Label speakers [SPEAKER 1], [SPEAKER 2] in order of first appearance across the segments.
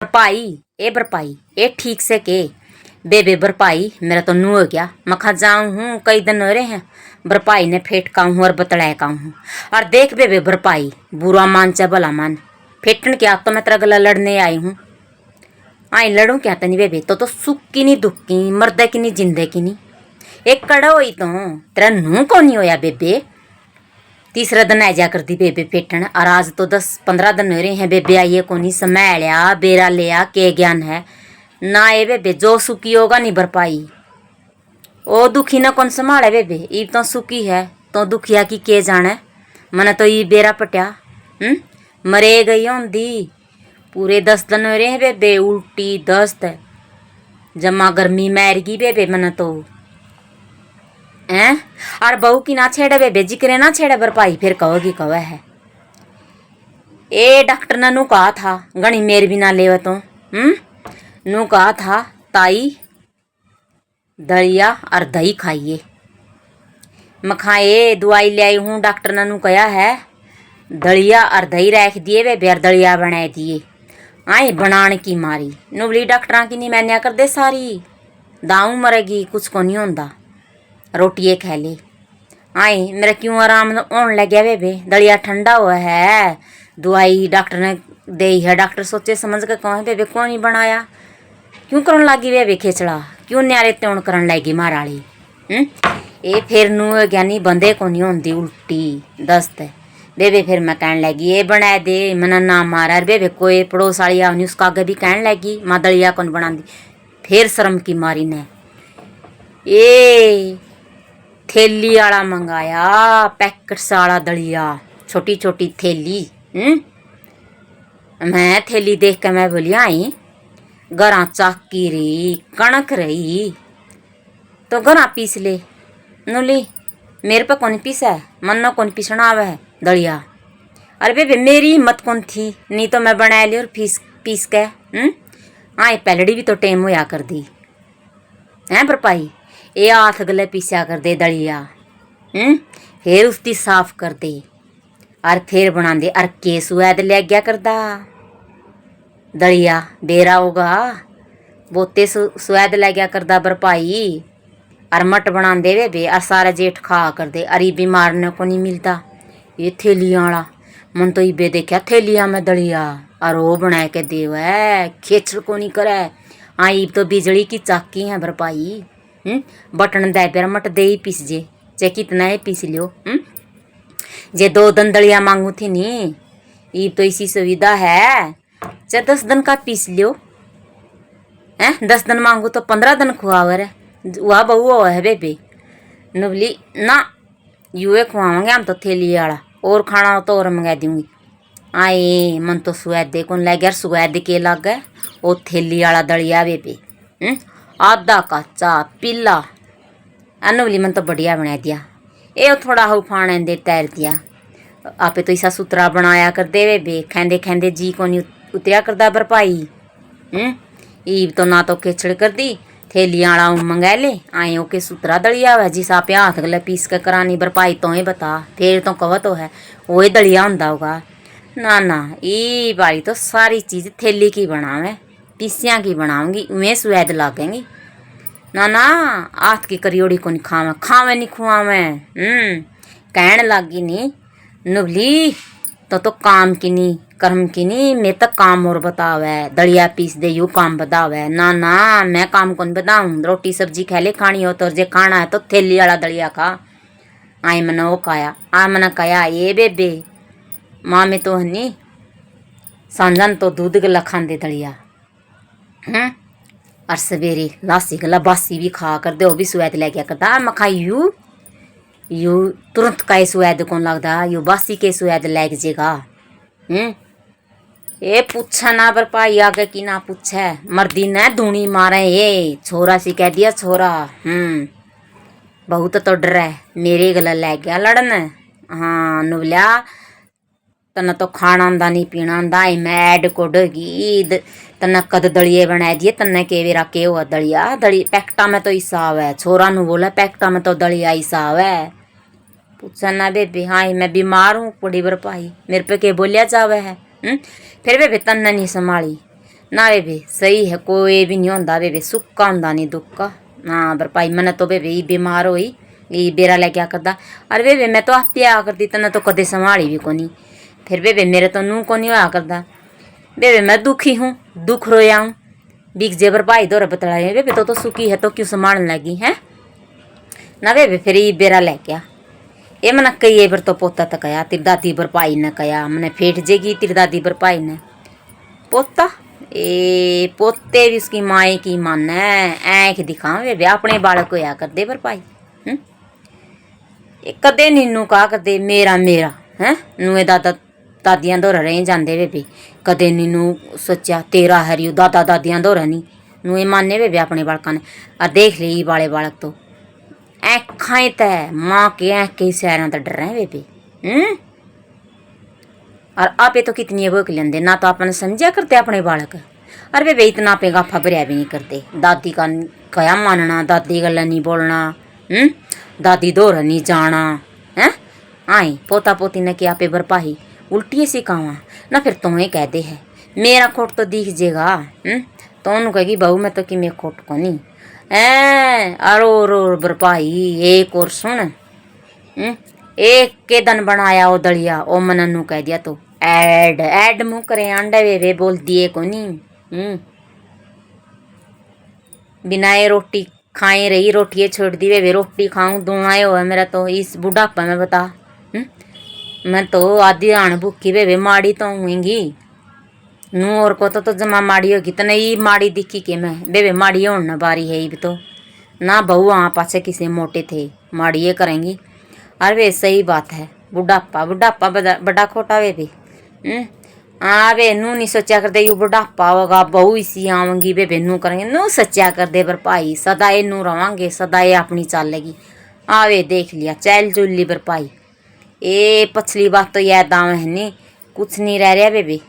[SPEAKER 1] भरपाई भरपाई ठीक से के बेबे भरपाई मेरा तो नू हो गया। मखा जाऊँ हूँ कई दिन हो रहे हैं भरपाई ने फेटका हूँ और बतलाया हूँ। और देख बेबे भरपाई बुरा मान चाहे भला मान फेटन क्या तो मैं तेरा गला लड़ने आई हूँ। आई लड़ूँ क्या तनी बेबे तो सुक्की नहीं दुक्की मर्दे की नहीं जिंदे की नहीं एक कड़ा हुई तो तेरा नू को नहीं होया बेबे। तीसरा दिन आ जा कर दी बेबे फेटन और आज तो 10-15 दिन हो रहे हैं बेबे आइए को नहीं संभालिया बेरा लिया के ज्ञान है ना ये बेबे जो सुखी होगा नहीं भरपाई ओ दुखी ना कौन संभाले बेबे ई तो सुखी है तो दुखिया की के जाने मने तो ई बेरा पट्या मरे गई होंदी पूरे 10 दिन हो रहे हैं बेबे उल्टी दस्त जमा गर्मी मैरगी बेबे मने तो हैं। और बहू की ना छेड़े बेबे जिक्रे ना छेड़े भरपाई फिर कहोगी कह है ए डॉक्टर ने नू कहा था गणी मेर भी ना लेव तो नू कहा था ताई दलिया और दही खाइए। मखाए दवाई ले आई हूँ डॉक्टर ने नू कहा है दलिया और दही रख दिए वे बेर दलिया बना दिए आए बनाने की मारी नुबली डॉक्टर की नहीं मैंने कर दे सारी दाऊ मरेगी कुछ को नहीं होता रोटिए खा ले आए मेरा क्यों आराम होने लग गया बेबे दलिया ठंडा हुआ है दवाई डॉक्टर ने दे है डॉक्टर सोचे समझ के कौन बेबे कौन नहीं बनाया क्यों करन लगी बेबे खेचड़ा क्यों न्यारे त्यों करन लगी माराली ये फिर नू ज्ञानी बंदे को नहीं होती उल्टी दस्त बेबे फिर मैं कहने लगी ये बना दे मना ना मारा बेबे कोई पड़ोस वाली आ उसका आगे भी कहने लगी माँ दलिया कौन बना दी फिर शर्म की मारी ने ये थैली वाला मंगाया पैकेट वाला दलिया छोटी छोटी थैली मैं थैली देख के मैं बोली आई गरा चाकी रही कणक रही तो गरा पीस ले नुली मेरे पे कौन पीसा है मन न कौन पीसना आवे है दलिया। अरे बेबे मेरी हिम्मत कौन थी नहीं तो मैं बना ली और पीस के आई पैलड़ी भी तो टेम होया कर दी हैं भरपाई ये हाथ गले पीसा कर दे दलिया फिर उसकी साफ कर दे और फिर बना दे और के स्वाद ले गया करदा दलिया बेरा होगा बोते स्वाद ले गया करदा भरपाई और मट बना दे बेबे और सारा जेठ खा कर दे अरे बीमार ने को नहीं मिलता ये थैलियाँ वाला मन तो इबे देखा थैलियाँ में दलिया और वो बना के दे खेचड़ को नहीं करे आई तो बिजली की चाकी है भरपाई बटन दे पेर मट दे ही पीस जे चाहे कितना ही पीस लियो जे 2 दिन दलिया मांगू थी नी ये तो इसी सुविधा है चाहे 10 दिन का पीस लियो 10 दिन मांगू तो 15 दिन खुआवर है वह बहू हो है बेबे नुबली ना यूए खुआवेंगे हम तो थैली वाला और खाना हो तो और मंगा दूंगी आए मन तो स्वाद कौन लग गया स्वाद के लग गए वो थैली वाला दलिया बेबे आधा कच्चा पीला अनुबली मन तो बढ़िया बना दिया ये थोड़ा हो फाने दे तैर दिया आपे तो ऐसा सुतरा बनाया कर दे बेबे खेंदे खेंदे जी को नहीं उतरिया करदा भरपाई ईब तो ना तो खेचड़ कर दी थैलियाँ वाला मंगा ले आए ओके सुतरा दलिया हुआ जिस आप हाथ गले पीस के करानी भरपाई तो ही बता फिर तो कह तो है वही दलिया होंदा होगा ना ये बारी तो सारी चीज़ थैली की बनावे पीसिया की बनाऊंगी उमें स्वाद लागेंगी ना हाथ की करियोड़ी को नहीं खावे नहीं खुआवे कहने लागी नहीं नुबली तो काम की नहीं कर्म की नहीं मैं तो काम और बतावे दलिया पीस दे यू काम बतावे ना मैं काम कौन बताऊँ रोटी सब्जी खा ले खानी हो तो जे खाना है तो थैली वाला दलिया खा आई मैंने वो खाया आ मैंने कहा ये बेबे माँ में तो हनी सांझन तो दूध गला खाते दलिया और सवेरे लासी गला बासी भी खा कर दे वो भी स्वाद ले गया करता मैं खाई यू तुरंत का स्वाद कौन लगता यू बासी के स्वाद लग जेगा ये पूछा ना भरपाई आगे की ना पूछे मर्दी ने धूनी मारे ये छोरा सी कह दिया छोरा बहुत तो डर है मेरे गला ले गया लड़न हाँ नुबलिया तना तो खाना आंदा नहीं पीना आंदा मैड कोडगी तना कद दलिए बना दिए तना के वेरा के हुआ दलिया दली पैकटा में तो हिसाब है छोरा नु बोला पैकटा में तो दलिया हिसाब है पूछा ना बेबे हाँ मैं बीमार हूँ कुड़ी भरपाई मेरे पे के बोलिया जावे है फिर बेबे तन्ने नहीं संभाली ना बेबे सही है, कोई भी नहीं होंदा बेबे, सुक्का होंदा नहीं दुक्का। हाँ भरपाई मैंने तो बेबे ही बीमार होई ये बेरा ले क्या करदा। अरे बेबे मैं तो आप आ करती तना तो कदे संभाली भी कोनी, फिर बेबे मेरे तो नू को नहीं होया करदा। बेबे मैं दुखी हूँ, दुख रोया हूँ, बिक जे भरपाई दो बतलाए बेबे तो सुखी है तो क्यों संभालने लगी है ना बेबे। फिर ये बेरा ले क्या ये मैंने कई बार तो पोता तक कया तेरी दादी भरपाई ने कया मैंने फेट जेगी तेरी दादी भरपाई ने पोता ए पोते भी उसकी माए की मन है ऐख दिखावे बेबे अपने बालक होया कर दे भरपाई। कदे नीनू कहा करदे मेरा मेरा है नुए दादा दादियां दौरा रह जाते बेबे, कदे नीनू सोचा तेरा हरियो दादा दादियां दौरा नहीं नुए माने बेबे अपने बालका ने। और देख ली बाले बालक तो ऐखाए तय माँ के ऐख के सैर तो डर रहे बेबे। और आपे तो कितनी भोक लेंदे ना तो अपन समझा करते अपने बालक। अरे बेबे इतना पे गाफा भरिया भी नहीं करते, दादी का कया मानना, दादी गल्ला नहीं बोलना, दादी दौरा नहीं जाना है। आई पोता पोती ने क्या पे भरपाई उल्टी सी कावा ना, फिर तुम्हें कह दे है मेरा खोट तो दिख जेगा। तो उन्होंने कहेगी बहू मैं तो कि मैं खोट को नहीं अरो रो भरपाई। एक और सुन एक के दन बनाया ओ दलिया ओ मननू कह दिया तो ऐड ऐड मुँह करे अंडे वे बोल दिए को नहीं। बिना ये रोटी खाए रही रोटियाँ छोड़ दी वे रोटी खाऊं दूंगा हो है मेरा तो इस बुढ़ापा में बता। मैं तो आधी आन भूखी बेबे माड़ी तो हुईगी नू और को तो जमा माड़ी होगी तो नहीं माड़ी दिखी के मैं बेबे माड़ी होना बारी है भी तो ना बहू वहाँ पासे किसी मोटे थे माड़ी ये करेंगी। अरे वे सही बात है बुढ़ापा बुढ़ापा बड़ा खोटा वे भी। हाँ वे नू नहीं सोचा करते यू बुढ़ापा होगा बहू इसी आवेंगी बेबे नू करेंगे नू सोचा कर दे भरपाई सदाए नू रवांगे सदाए अपनी चालेगी। आवे देख लिया चैल चुल्ली भरपाई ए पछली बात तो याद आवे है नहीं कुछ नहीं रह रहा बेबी।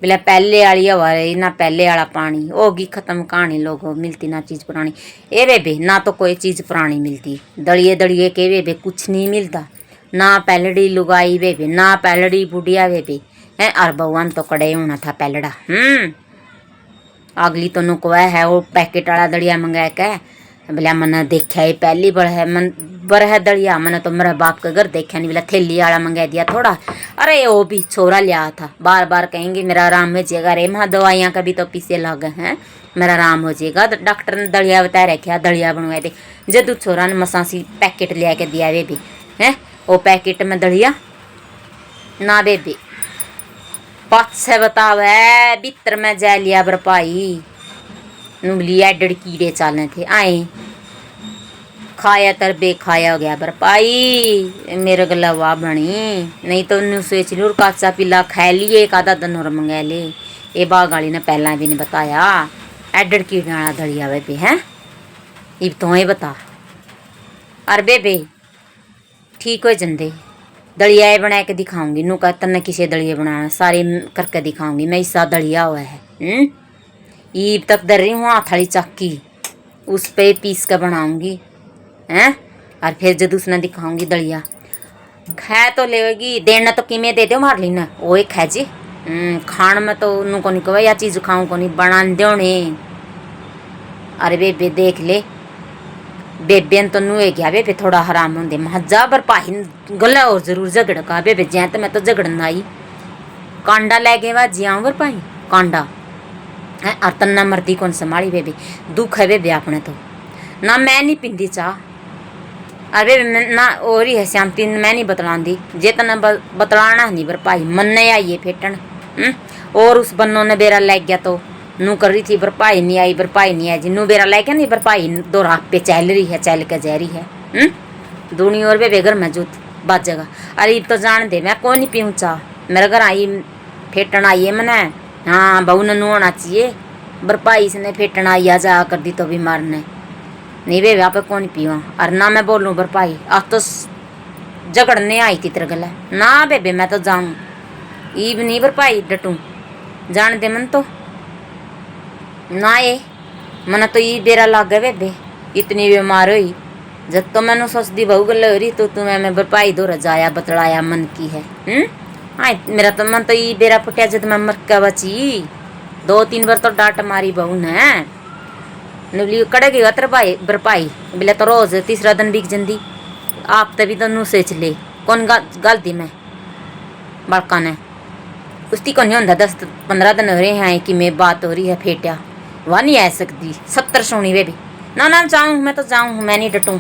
[SPEAKER 1] बोले पहले वाली हवा रही ना पहले वाला पानी होगी खत्म कहानी लोगों मिलती ना चीज़ पुरानी। ए बेबे ना तो कोई चीज़ पुरानी मिलती दड़िए दड़िए के बेबे कुछ नहीं मिलता ना पहलड़ी लुगाई बेबे ना पहलड़ी बुढ़िया बेबे है। और भगवान तो कड़े होना था पहलड़ा। अगली तो नुकवा है वो पैकेट वाला दड़िया मंगाया के बोला मैंने देखा ये पहली बार है मन बर है दड़िया मैंने तो मेरे बाप का घर देखा नहीं बोला थैली वाला मंगा दिया थोड़ा। अरे वो भी छोरा लिया था बार बार कहेंगे मेरा आराम हो जाएगा अरे वहाँ दवाइयाँ का भी तो पीछे लग हैं मेरा आराम हो जाएगा। डॉक्टर ने दड़िया बताया रखा दड़िया बनवाए थे जदू छोरा ने मसासी पैकेट लिया के दिया वे भी है वो पैकेट में दड़िया ना बेबी पाँच से बताओ है भीतर में जा लिया भरपाई लिया डड़ कीड़े चालने थे आए खाया तर बेखाया हो गया भरपाई मेरे गला वाह बनी नहीं तो उन्हें सोच लूर काचा पीला खा लिए एक आधा दिन और मंगा ले। ये बाग वाली ने पहला भी नहीं बताया एडड़ कीड़े वाला दड़िया बेबे है इब तो ही बता। अरे बेबे ठीक हो जंदे दलिया बना के दिखाऊंगी नू का तन्ने किसे दलिया बनाना सारी करके दिखाऊंगी मैं इसा दलिया हुआ है। ईब तक दर रही हूँ हाथाली चाकी उस पे पीस कर बनाऊंगी हैं और फिर जब उसने दिखाऊंगी दलिया खै तो लेगी देना तो किमें दे दो मार ली ना वो एक है जी खान में तो नू को नहीं कहा या चीज़ खाऊं को नहीं बना दो ने। अरे बेबे देख ले बेबे तो नू गया बेबे थोड़ा हराम होंगे मजा पर पाही गला और जरूर झगड़ का बेबे जै तो मैं तो झगड़न आई कांडा लै गए वा जिया पर पाई कांडा है और तन्ना मर्दी कौन संभाली बेबे दुख है बेबे अपने तो ना मैं नहीं पींदी चाह। अरे ना और ही है शांति मैं नहीं बतलांदी जे तना बतलाना नहीं भरपाई मन नहीं आई है फेटन। और उस बन्नों ने बेरा लग गया तो नू कर रही थी भरपाई नहीं आई जी नू बेरा लग गया नहीं भरपाई दो रात पे चल रही है चल के जा रही है दूनी और बेबे घर में जूत बात जगह। अरे तो जान दे मैं कौन नहीं पीऊँ चाह मेरे घर आई फेटन आई है मैंने हाँ बहू ने नू होना चाहिए भरपाई से फेटन आई आ जा कर दी तो भी मारने नहीं बेबे आप कौन पीवा और ना मैं बोलूँ भरपाई अब तो झगड़ने आई थी तेरे गला ना बेबे मैं तो जाऊँ ईब नहीं भरपाई डटूँ जान दे मन तो ना ये मन तो ये बेरा लग गया बेबे इतनी बीमार हुई जब तो मैंने सोचती बहू गल हो रही तो तुम्हें मैं भरपाई दो रजाया बतलाया मन की है। हाँ मेरा तो मन तो ये बेरा फुटिया जब मैं मर का बची 2-3 बार तो डांट मारी बहू ने। नुली कड़ेगी अतर भाई भरपाई बिले तो रोज तीसरा दिन बिक जंदी। आप तभी तो नू सोच ले कौन गल दी मैं बालका ने उसकी को नहीं होंदा 10-15 दिन हो रहे हैं कि मैं बात हो रही है फेटिया वह नहीं आ सकती 70 सोनी वे भी ना ना जाऊँ मैं तो जाऊँ मैं नहीं डटूँ।